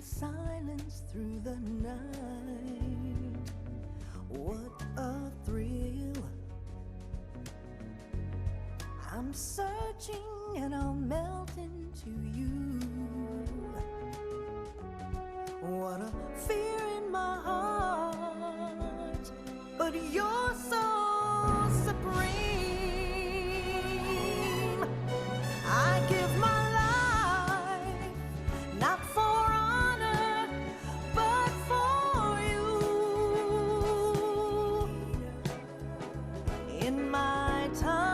silence through the night. What a thrill. I'm searching and I'll melt into you. What a fear in my heart, but you're so supreme. I give my life, not for honor, but for you. In my time,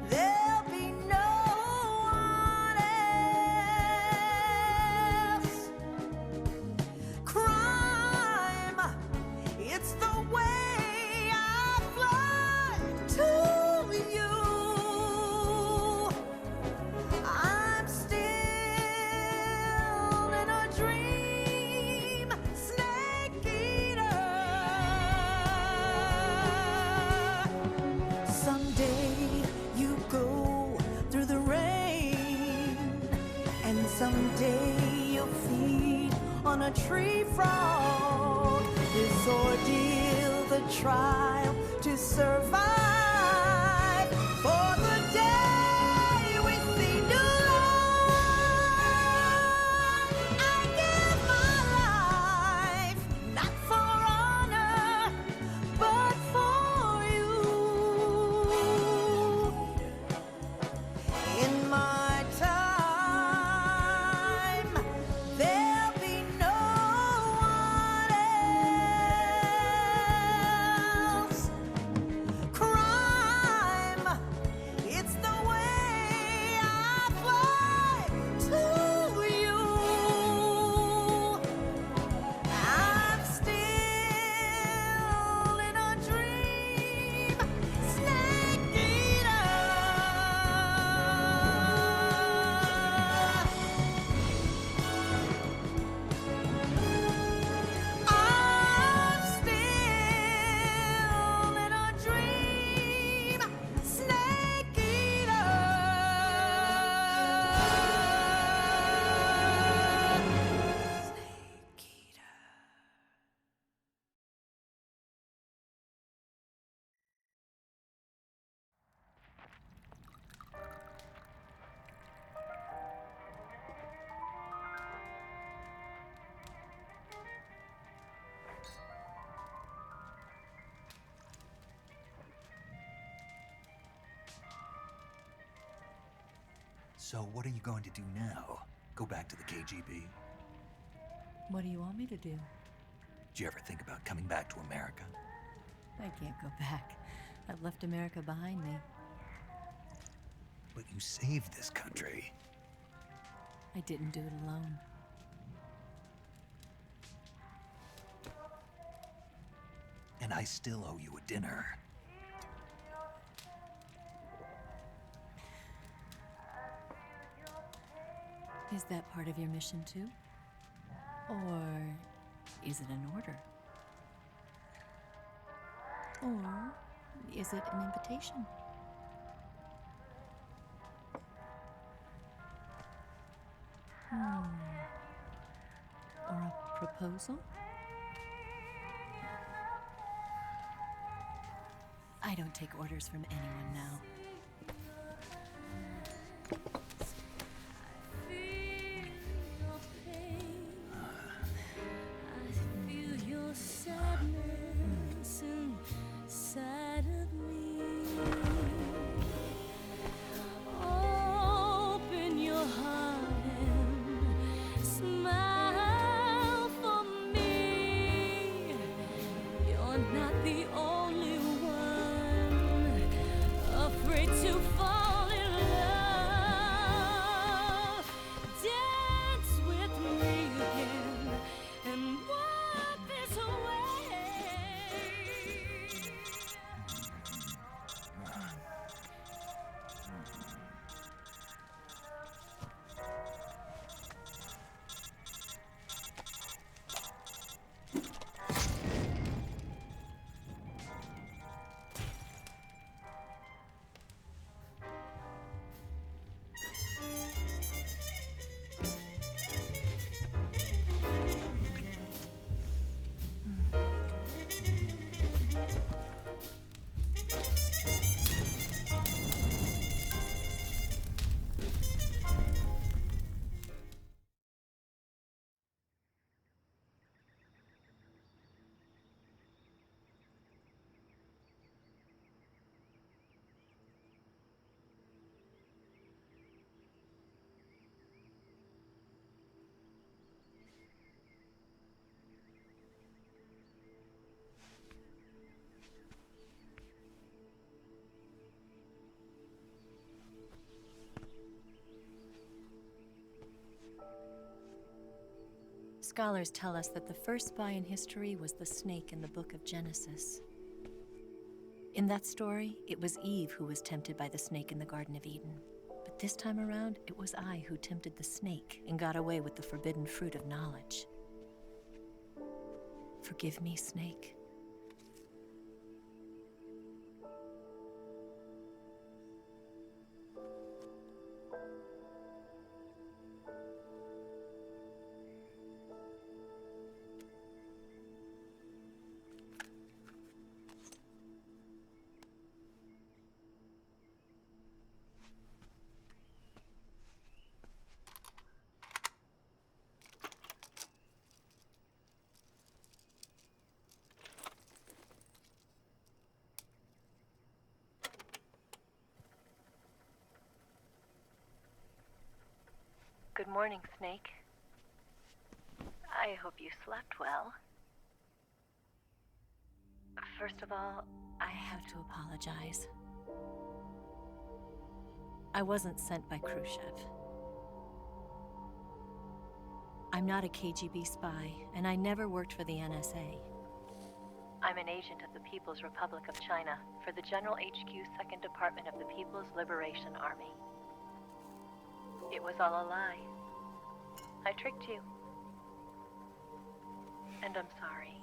there'll be no one else. Crime, it's the way I fly to you. I'm still in a dream, snake eater. Someday you go through the rain, and someday you'll feed on a tree frog. This ordeal, the trial to survive, for the day we see new light. I give my life, not for honor, but for you. In my time, there'll be no one else. Crime, it's the way I fly to you. I'm still in a dream, snake eater. I'm still in a dream, snake eater. Snake eater. So what are you going to do now? Go back to the KGB? What do you want me to do? Did you ever think about coming back to America? I can't go back. I've left America behind me. But you saved this country. I didn't do it alone. And I still owe you a dinner. Is that part of your mission too? Or is it an order? Or is it an invitation? Or a proposal? I don't take orders from anyone now. Not the only one afraid to fall in love. Scholars tell us that the first spy in history was the snake in the book of Genesis. In that story, it was Eve who was tempted by the snake in the Garden of Eden. But this time around, it was I who tempted the snake and got away with the forbidden fruit of knowledge. Forgive me, Snake. Good morning, Snake. I hope you slept well. First of all, I have to apologize. I wasn't sent by Khrushchev. I'm not a KGB spy, and I never worked for the NSA. I'm an agent of the People's Republic of China for the General HQ 2nd Department of the People's Liberation Army. It was all a lie. I tricked you. And I'm sorry.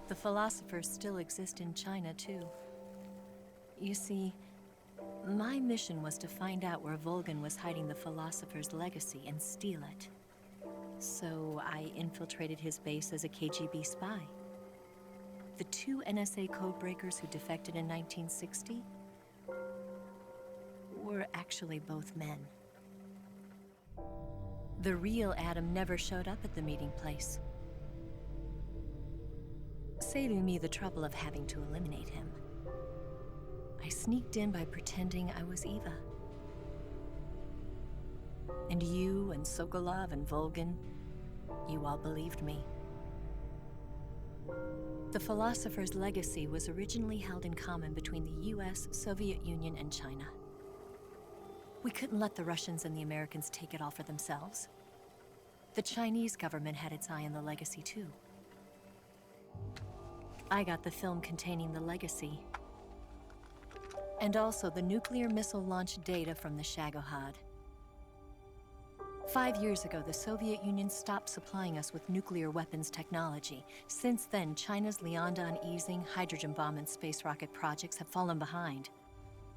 The philosophers still exist in China, too. You see, my mission was to find out where Volgin was hiding the philosopher's legacy and steal it. So I infiltrated his base as a KGB spy. The two NSA codebreakers who defected in 1960 were actually both men. The real Adam never showed up at the meeting place, saving me the trouble of having to eliminate him. I sneaked in by pretending I was Eva. And you and Sokolov and Volgin, you all believed me. The philosopher's legacy was originally held in common between the US, Soviet Union, and China. We couldn't let the Russians and the Americans take it all for themselves. The Chinese government had its eye on the legacy too. I got the film containing the legacy, and also the nuclear missile launch data from the Shagohod. 5 years ago, the Soviet Union stopped supplying us with nuclear weapons technology. Since then, China's Liaodong easing, hydrogen bomb, and space rocket projects have fallen behind.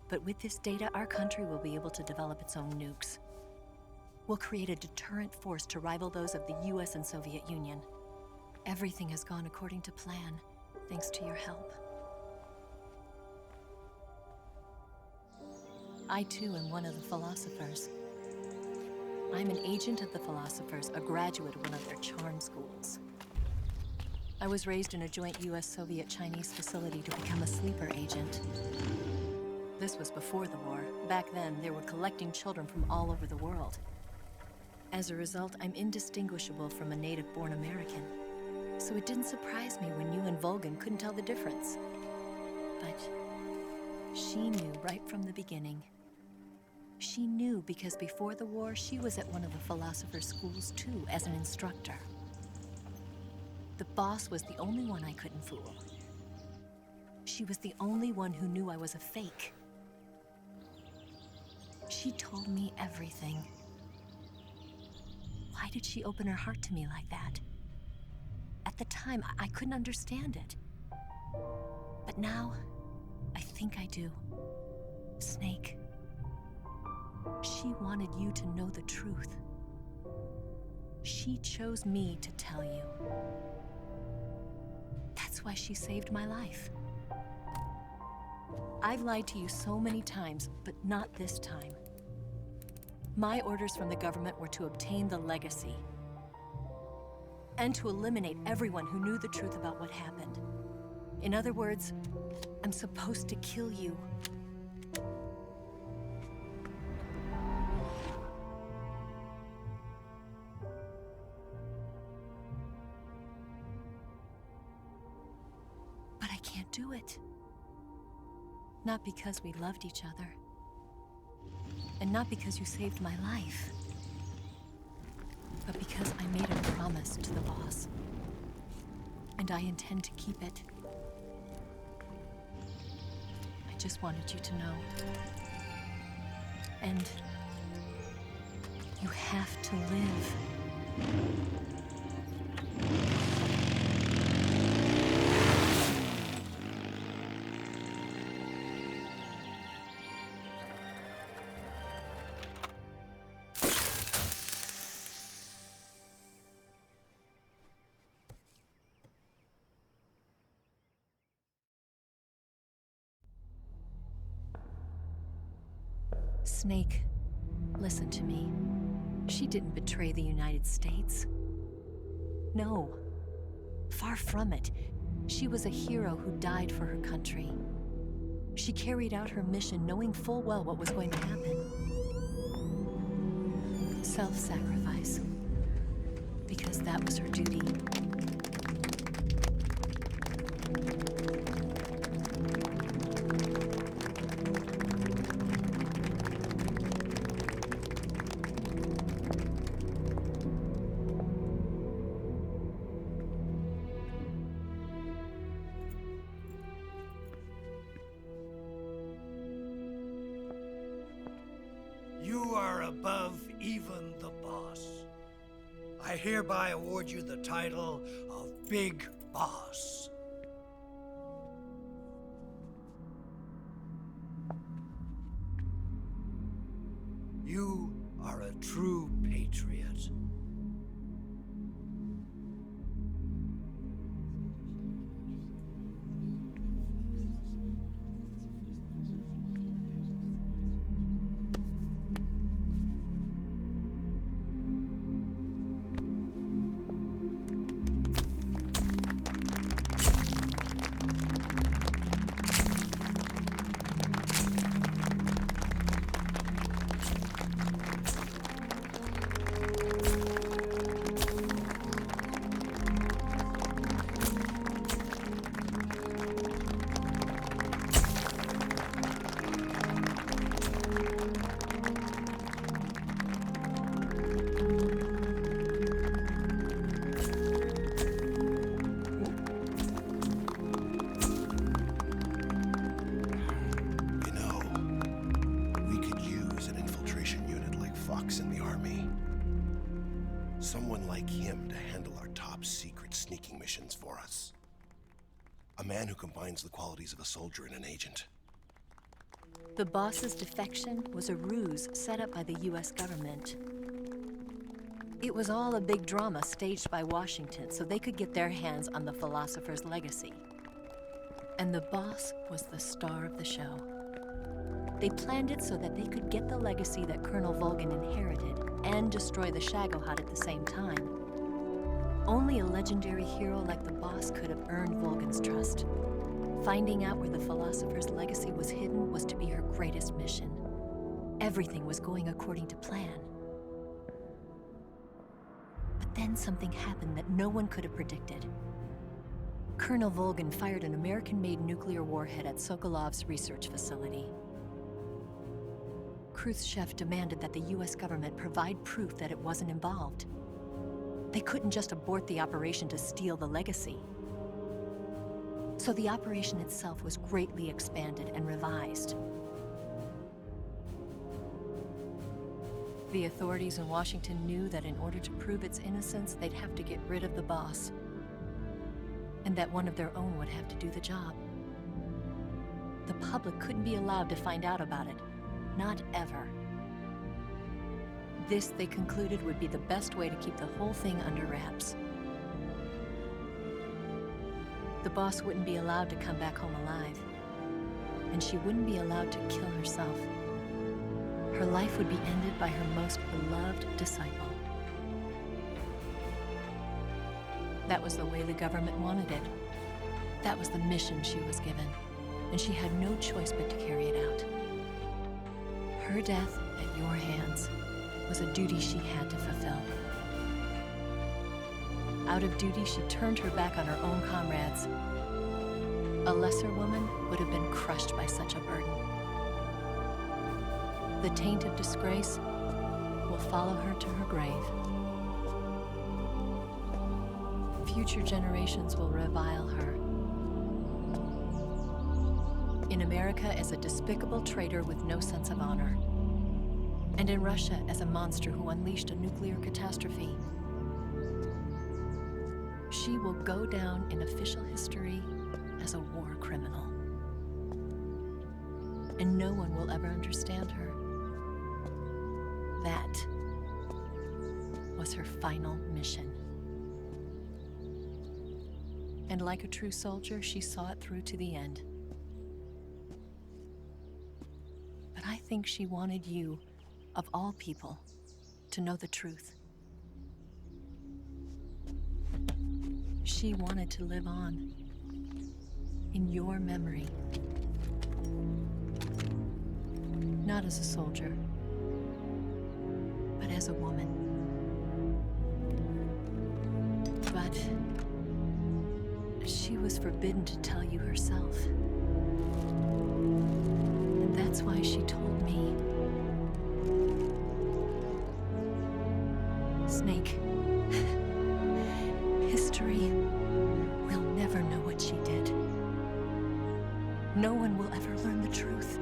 But with this data, our country will be able to develop its own nukes. We'll create a deterrent force to rival those of the US and Soviet Union. Everything has gone according to plan, thanks to your help. I too am one of the philosophers. I'm an agent of the philosophers, a graduate of one of their charm schools. I was raised in a joint US-Soviet-Chinese facility to become a sleeper agent. This was before the war. Back then, they were collecting children from all over the world. As a result, I'm indistinguishable from a native-born American. So it didn't surprise me when you and Volgin couldn't tell the difference. But she knew right from the beginning. She knew because before the war, she was at one of the philosopher's schools too, as an instructor. The boss was the only one I couldn't fool. She was the only one who knew I was a fake. She told me everything. Why did she open her heart to me like that? At the time, I couldn't understand it. But now, I think I do. Snake. She wanted you to know the truth. She chose me to tell you. That's why she saved my life. I've lied to you so many times, but not this time. My orders from the government were to obtain the legacy and to eliminate everyone who knew the truth about what happened. In other words, I'm supposed to kill you. can't do it. Not because we loved each other. And not because you saved my life. But because I made a promise to the boss. And I intend to keep it. I just wanted you to know. And you have to live. Snake, listen to me. She didn't betray the United States. No. Far from it. She was a hero who died for her country. She carried out her mission knowing full well what was going to happen. Self-sacrifice. Because that was her duty. You are above even the boss. I hereby award you the title of Big Boss. You are a true patriot. Someone like him to handle our top secret sneaking missions for us. A man who combines the qualities of a soldier and an agent. The boss's defection was a ruse set up by the US government. It was all a big drama staged by Washington so they could get their hands on the philosopher's legacy. And the boss was the star of the show. They planned it so that they could get the legacy that Colonel Volgin inherited and destroy the Shagohod at the same time. Only a legendary hero like the boss could have earned Volgin's trust. Finding out where the philosopher's legacy was hidden was to be her greatest mission. Everything was going according to plan. But then something happened that no one could have predicted. Colonel Volgin fired an American-made nuclear warhead at Sokolov's research facility. Khrushchev demanded that the US government provide proof that it wasn't involved. They couldn't just abort the operation to steal the legacy. So the operation itself was greatly expanded and revised. The authorities in Washington knew that in order to prove its innocence, they'd have to get rid of the boss. And that one of their own would have to do the job. The public couldn't be allowed to find out about it. Not ever. This, they concluded, would be the best way to keep the whole thing under wraps. The boss wouldn't be allowed to come back home alive. And she wouldn't be allowed to kill herself. Her life would be ended by her most beloved disciple. That was the way the government wanted it. That was the mission she was given. And she had no choice but to carry it out. Her death at your hands was a duty she had to fulfill. Out of duty, she turned her back on her own comrades A lesser woman would have been crushed by such a burden. The taint of disgrace will follow her to her grave. Future generations will revile her. In America as a despicable traitor with no sense of honor. And in Russia as a monster who unleashed a nuclear catastrophe. She will go down in official history as a war criminal. And no one will ever understand her. That was her final mission. And like a true soldier, she saw it through to the end. But I think she wanted you, of all people, to know the truth. She wanted to live on in your memory. Not as a soldier, but as a woman. But she was forbidden to tell you herself. And that's why she told me. Snake, history will never know what she did. No one will ever learn the truth.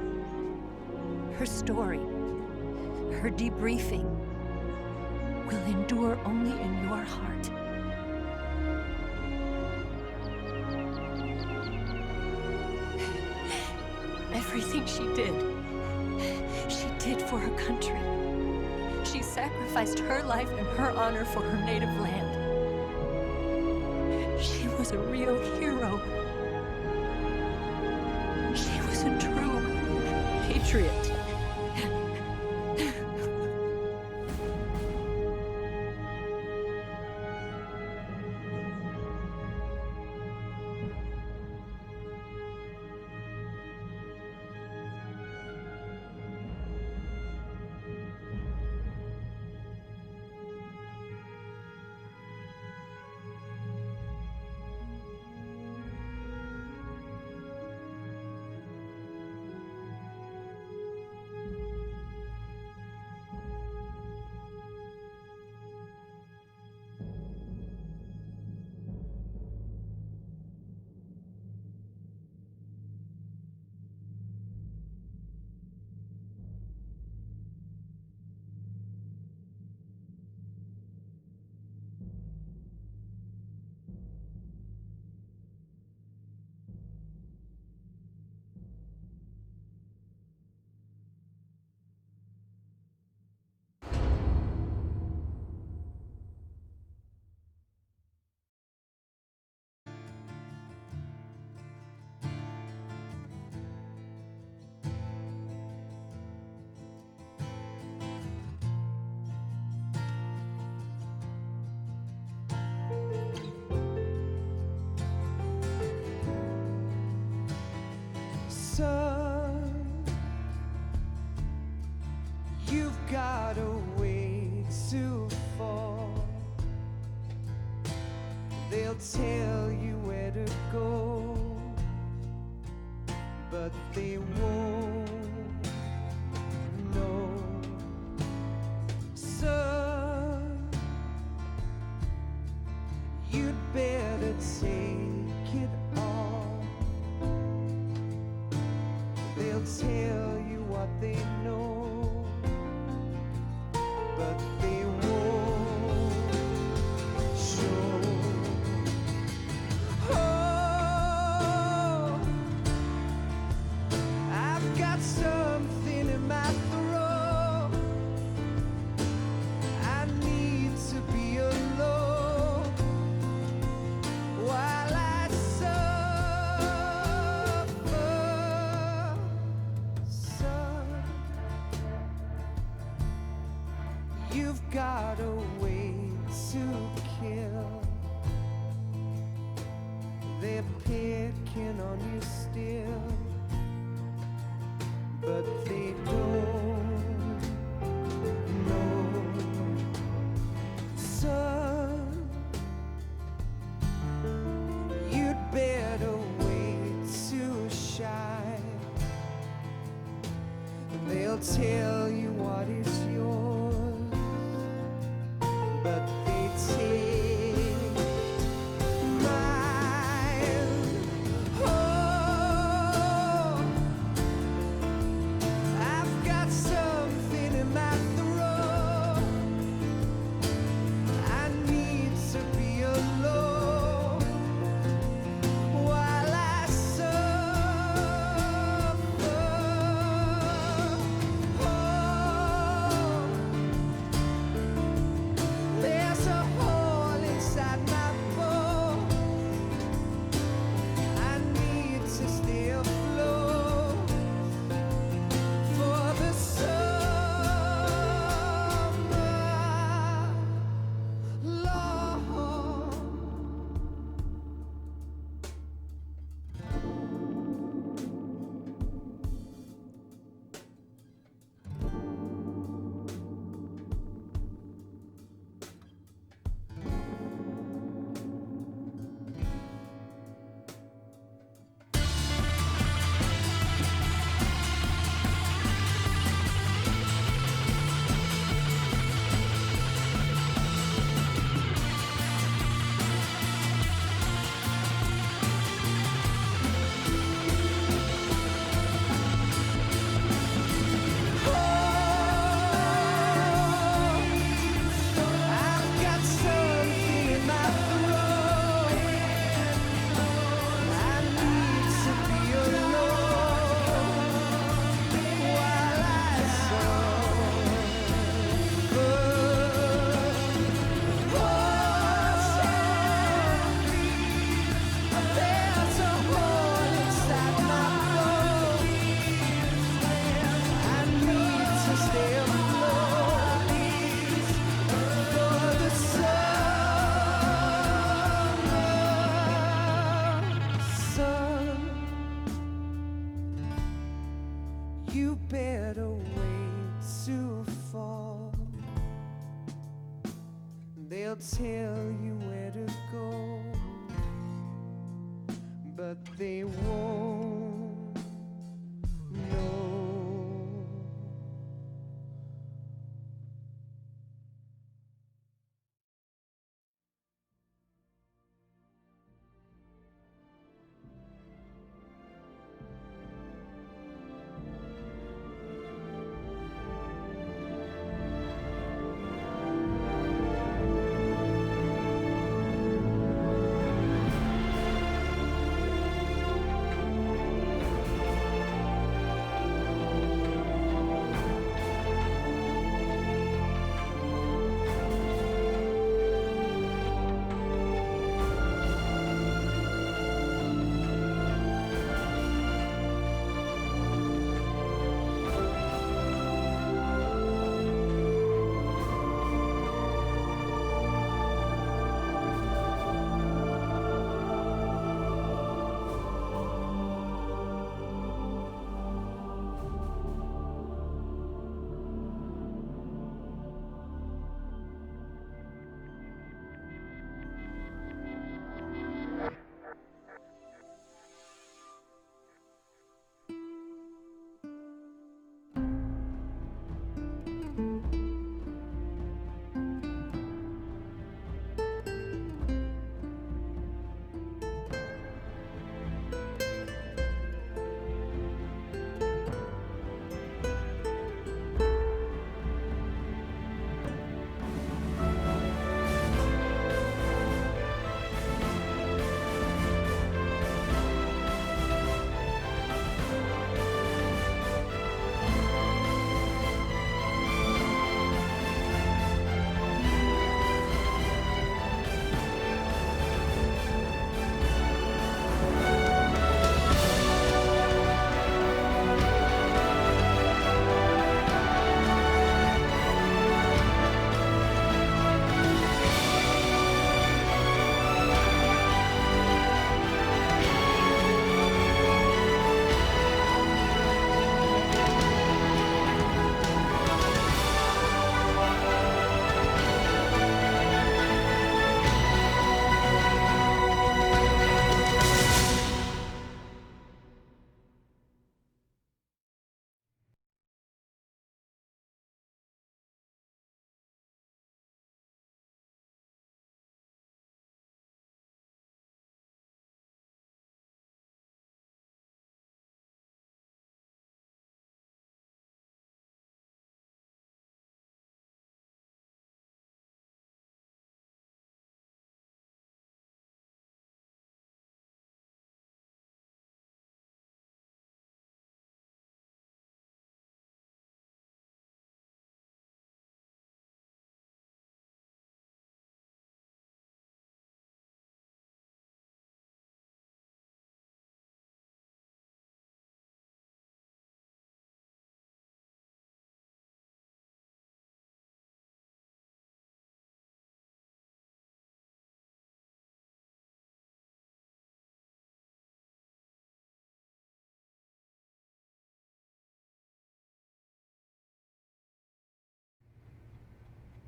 Her story, her debriefing, will endure only in your heart. Everything she did for her country. She sacrificed her life and her honor for her native land. She was a real hero. She was a true patriot. Son, you've got a way to fall. They'll tell you where to go, but they won't know. Son, you'd better take it all. They'll tell you what they know, but they won't show. Oh, I've got something in my throat. I need to be alone while I suffer. Son, you've got a way to kill. They're picking on you still, but they don't know. Son, you'd better wait tell you what is yours, but they take mine. Oh, I've got something in my throat. I need to be alone while I suffer. Oh, there's a hole inside my bones. I need to stay afloat for the summer, Lord. I've got something in my throat. I need to be alone while I suffer. There's a hole inside my bones. I need to stay afloat for the summer sun. You better wait to fall. They'll tell you where to go, but they won't know.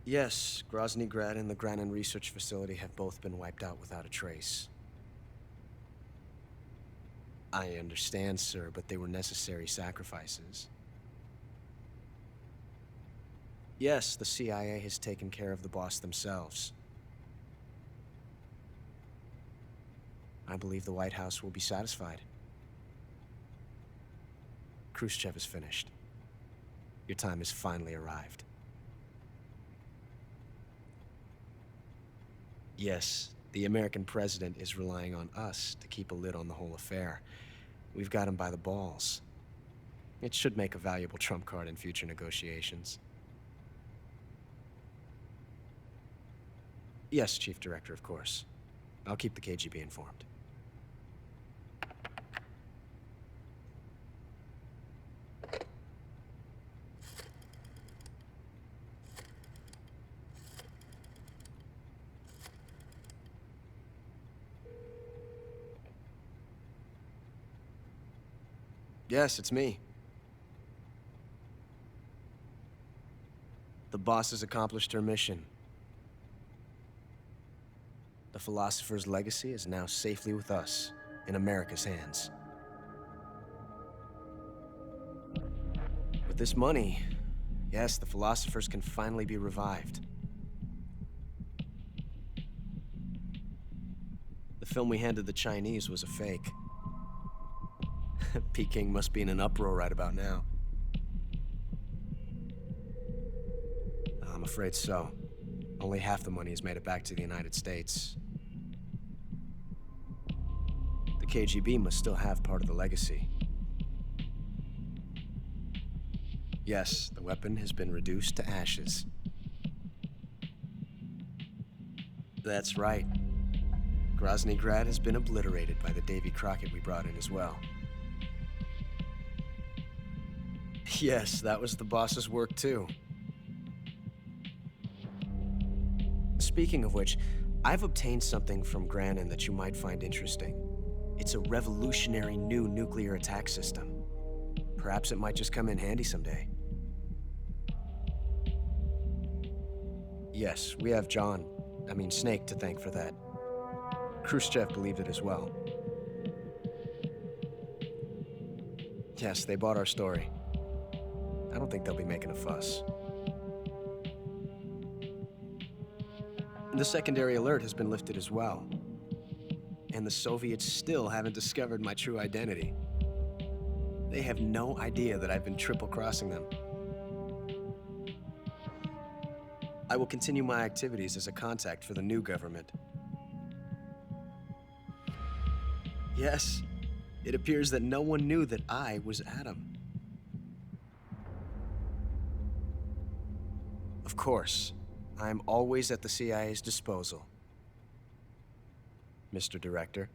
Yes, Grozny Grad and the Granin Research Facility have both been wiped out without a trace. I understand, sir, but they were necessary sacrifices. Yes, the CIA has taken care of the boss themselves. I believe the White House will be satisfied. Khrushchev is finished. Your time has finally arrived. Yes, the American president is relying on us to keep a lid on the whole affair. We've got him by the balls. It should make a valuable trump card in future negotiations. Yes, Chief Director, of course. I'll keep the KGB informed. Yes, it's me. The boss has accomplished her mission. The philosopher's legacy is now safely with us, in America's hands. With this money, yes, the philosophers can finally be revived. The film we handed the Chinese was a fake. Peking must be in an uproar right about now. I'm afraid so. Only half the money has made it back to the United States. The KGB must still have part of the legacy. Yes, the weapon has been reduced to ashes. That's right. Grozny Grad has been obliterated by the Davy Crockett we brought in as well. Yes, that was the boss's work too. Speaking of which, I've obtained something from Granin that you might find interesting. It's a revolutionary new nuclear attack system. Perhaps it might just come in handy someday. Yes, we have Snake to thank for that. Khrushchev believed it as well. Yes, they bought our story. I don't think they'll be making a fuss. The secondary alert has been lifted as well. And the Soviets still haven't discovered my true identity. They have no idea that I've been triple-crossing them. I will continue my activities as a contact for the new government. Yes, it appears that no one knew that I was Adam. Of course, I'm always at the CIA's disposal, Mr. Director.